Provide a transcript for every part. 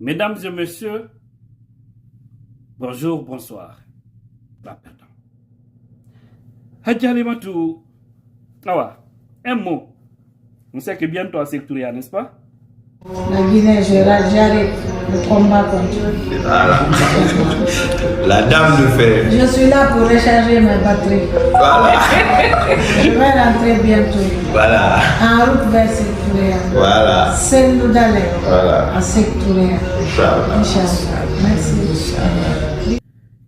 Mesdames et messieurs, bonjour, bonsoir. Pardon. Hadjalimatou, un mot. On sait que bientôt à Sectouria, n'est-ce pas? La Guinée, j'arrête le combat continue. Voilà. La dame de fer. Je suis là pour recharger mes batteries. Voilà. Je vais rentrer bientôt. Voilà. En route vers Sectouria. Voilà. C'est nous d'aller Voilà. à Sectouria. Inch'Allah. Inch'Allah. Merci.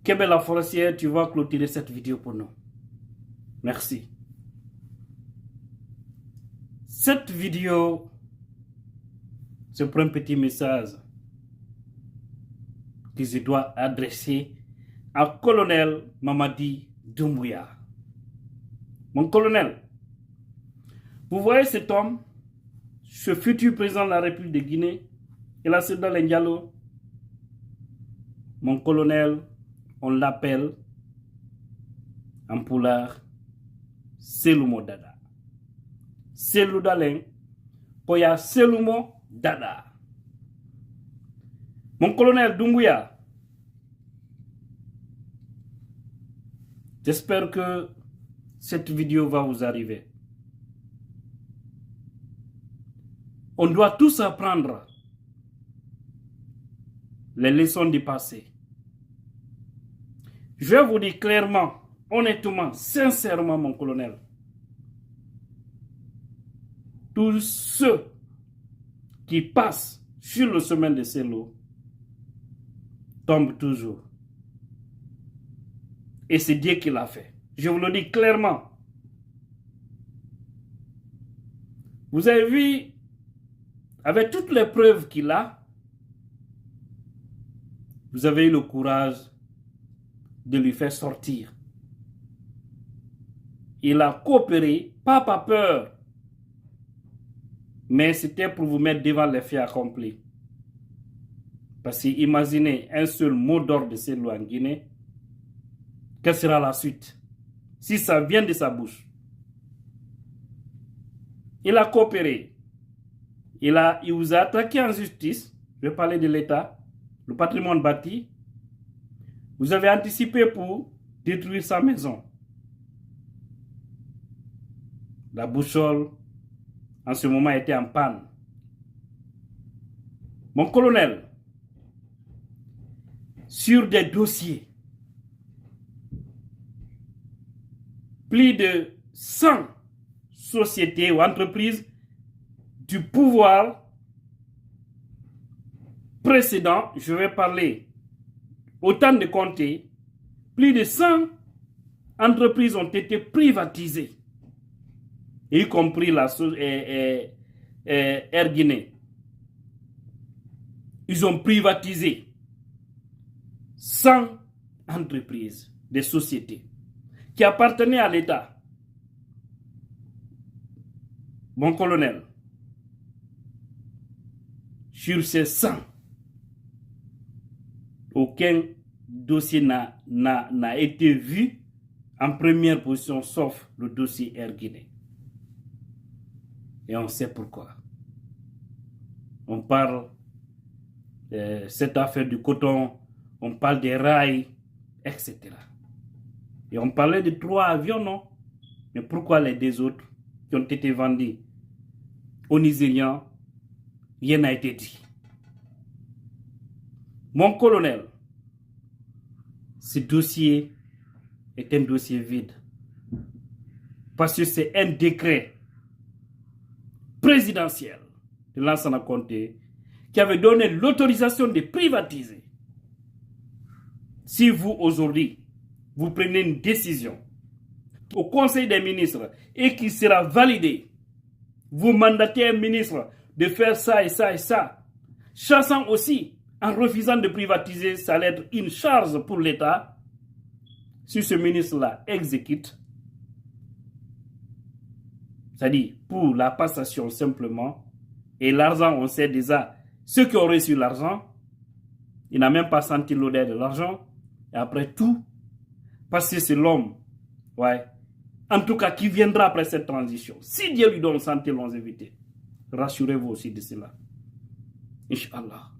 Kébé la forestière, tu vas clôturer cette vidéo pour nous. Merci. Cette vidéo, c'est pour un petit message que je dois adresser à colonel Mamadi Doumbouya. Mon colonel, vous voyez cet homme, ce futur président de la République de Guinée, El Hadji Diallo. Mon colonel, on l'appelle en pulaar Selumo Dada. Selou Dalen, Poya Selumo Dada. Mon colonel Doumbouya, j'espère que cette vidéo va vous arriver. On doit tous apprendre les leçons du passé. Je vais vous dire clairement, honnêtement, sincèrement, mon colonel, tous ceux qui passent sur le chemin de Selou tombent toujours. Et c'est Dieu qui l'a fait. Je vous le dis clairement. Vous avez vu, avec toutes les preuves qu'il a, vous avez eu le courage de lui faire sortir. Il a coopéré, pas par peur, mais c'était pour vous mettre devant les faits accomplis. Parce que imaginez un seul mot d'ordre de Selou en Guinée, quelle sera la suite si ça vient de sa bouche? Il a coopéré. Il vous a attaqué en justice. Je vais parler de l'État, le patrimoine bâti. Vous avez anticipé pour détruire sa maison. La boussole, en ce moment, était en panne. Mon colonel, sur des dossiers, plus de 100 sociétés ou entreprises du pouvoir précédent, je vais parler autant de compter, plus de 100 entreprises ont été privatisées, y compris la Air Guinée. Ils ont privatisé 100 entreprises, des sociétés qui appartenaient à l'État. Mon colonel, sur ces 100, aucun dossier n'a été vu en première position, sauf le dossier Air Guinée. Et on sait pourquoi. On parle de cette affaire du coton, on parle des rails, etc. Et on parlait de 3 avions, non? Mais pourquoi les 2 autres qui ont été vendus aux Nigérians, rien n'a été dit? Mon colonel, ce dossier est un dossier vide. Parce que c'est un décret présidentiel de Lansana Conté qui avait donné l'autorisation de privatiser. Si vous, aujourd'hui, vous prenez une décision au Conseil des ministres et qui sera validée, vous mandatez un ministre de faire ça et ça et ça, chassant aussi, en refusant de privatiser, ça allait être une charge pour l'État. Si ce ministre-là exécute, c'est-à-dire pour la passation simplement, et l'argent, on sait déjà, ceux qui ont reçu l'argent, il n'a même pas senti l'odeur de l'argent, et après tout, parce que c'est l'homme, ouais, en tout cas qui viendra après cette transition. Si Dieu lui donne santé, longévité, rassurez-vous aussi de cela. Inch'Allah.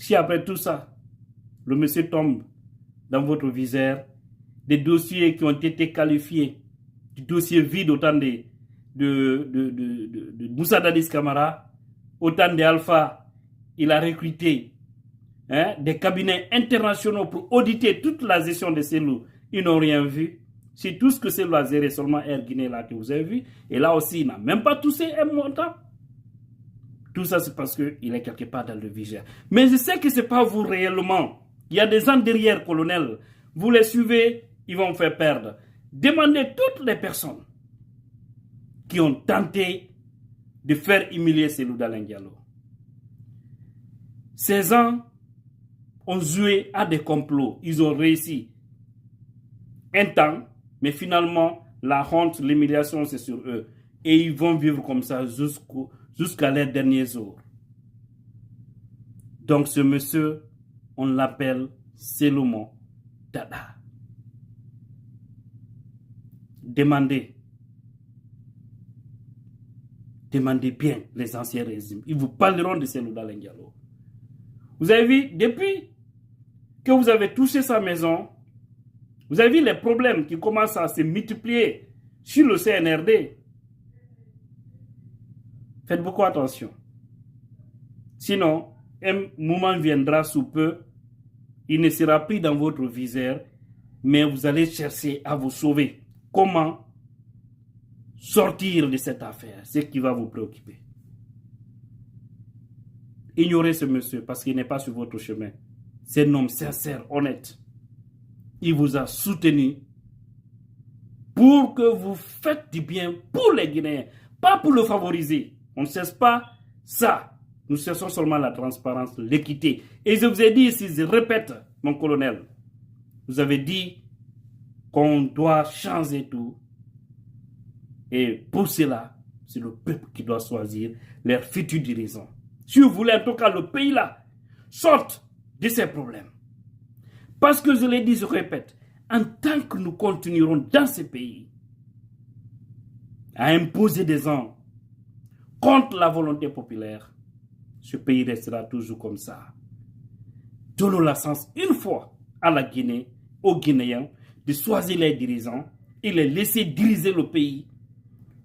Si après tout ça, le monsieur tombe dans votre viseur, des dossiers qui ont été qualifiés, du dossier vide au temps de Moussa Dadis Camara, au temps d'Alpha, il a recruté des cabinets internationaux pour auditer toute la gestion de ces loups. Ils n'ont rien vu. C'est tout ce que c'est le géré, seulement Air Guinée là que vous avez vu. Et là aussi, il n'a même pas touché un montant. Tout ça, c'est parce qu'il est quelque part dans le viseur. Mais je sais que ce n'est pas vous réellement. Il y a des gens derrière, colonel. Vous les suivez, ils vont vous faire perdre. Demandez toutes les personnes qui ont tenté de faire humilier Cellou Dalein Diallo. Ces gens ont joué à des complots. Ils ont réussi un temps, mais finalement, la honte, l'humiliation, c'est sur eux. Et ils vont vivre comme ça jusqu'à leurs derniers jours. Donc ce monsieur, on l'appelle Selomon Dada. Demandez bien les anciens régimes. Ils vous parleront de Cellou Dalein Diallo. Vous avez vu, depuis que vous avez touché sa maison, vous avez vu les problèmes qui commencent à se multiplier sur le CNRD. Faites beaucoup attention. Sinon, un moment viendra sous peu, il ne sera plus dans votre viseur, mais vous allez chercher à vous sauver. Comment sortir de cette affaire? C'est ce qui va vous préoccuper. Ignorez ce monsieur parce qu'il n'est pas sur votre chemin. C'est un homme sincère, honnête. Il vous a soutenu pour que vous faites du bien pour les Guinéens, pas pour le favoriser. On ne cherche pas ça. Nous cherchons seulement la transparence, l'équité. Et je vous ai dit ici, je répète, mon colonel, vous avez dit qu'on doit changer tout. Et pour cela, c'est le peuple qui doit choisir leurs futurs dirigeants. Si vous voulez en tout cas le pays-là sorte de ces problèmes. Parce que je l'ai dit, je répète, en tant que nous continuerons dans ce pays à imposer des gens contre la volonté populaire, ce pays restera toujours comme ça. Donnons la chance une fois à la Guinée, aux Guinéens, de choisir les dirigeants et les laisser diriger le pays.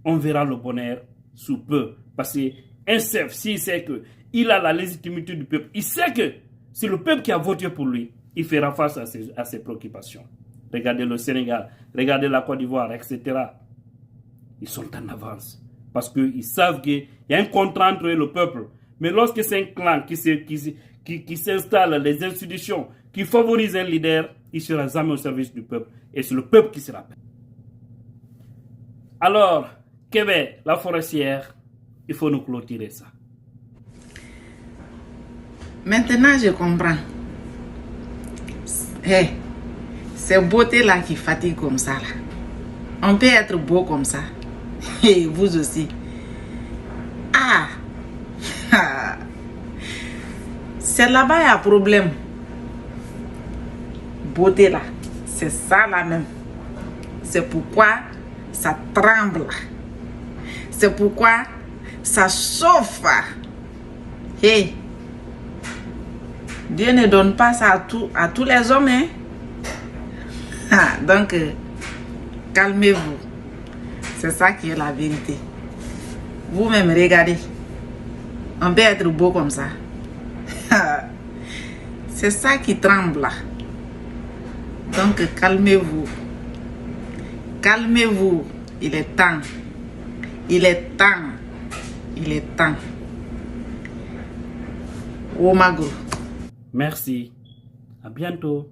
On verra le bonheur sous peu. Parce qu'un chef, s'il sait qu'il a la légitimité du peuple, il sait que c'est le peuple qui a voté pour lui, il fera face à ses préoccupations. Regardez le Sénégal, regardez la Côte d'Ivoire, etc. Ils sont en avance. Parce qu'ils savent qu'il y a un contrat entre eux et le peuple. Mais lorsque c'est un clan qui s'installe, les institutions, qui favorise un leader, il ne sera jamais au service du peuple. Et c'est le peuple qui se rappelle. Alors, Kébé, la forestière, il faut nous clôturer ça. Maintenant, je comprends. Hey, c'est beauté-là qui fatigue comme ça. Là. On peut être beau comme ça. Et vous aussi. Ah! C'est là-bas il y a un problème. Beauté là. C'est ça là même. C'est pourquoi ça tremble. C'est pourquoi ça chauffe. Hey! Dieu ne donne pas ça à tous les hommes. Hein? Ah, donc, calmez-vous. C'est ça qui est la vérité. Vous-même, regardez. On peut être beau comme ça. C'est ça qui tremble. Donc, calmez-vous. Calmez-vous. Il est temps. Il est temps. Il est temps. Oh, Mago. Merci. À bientôt.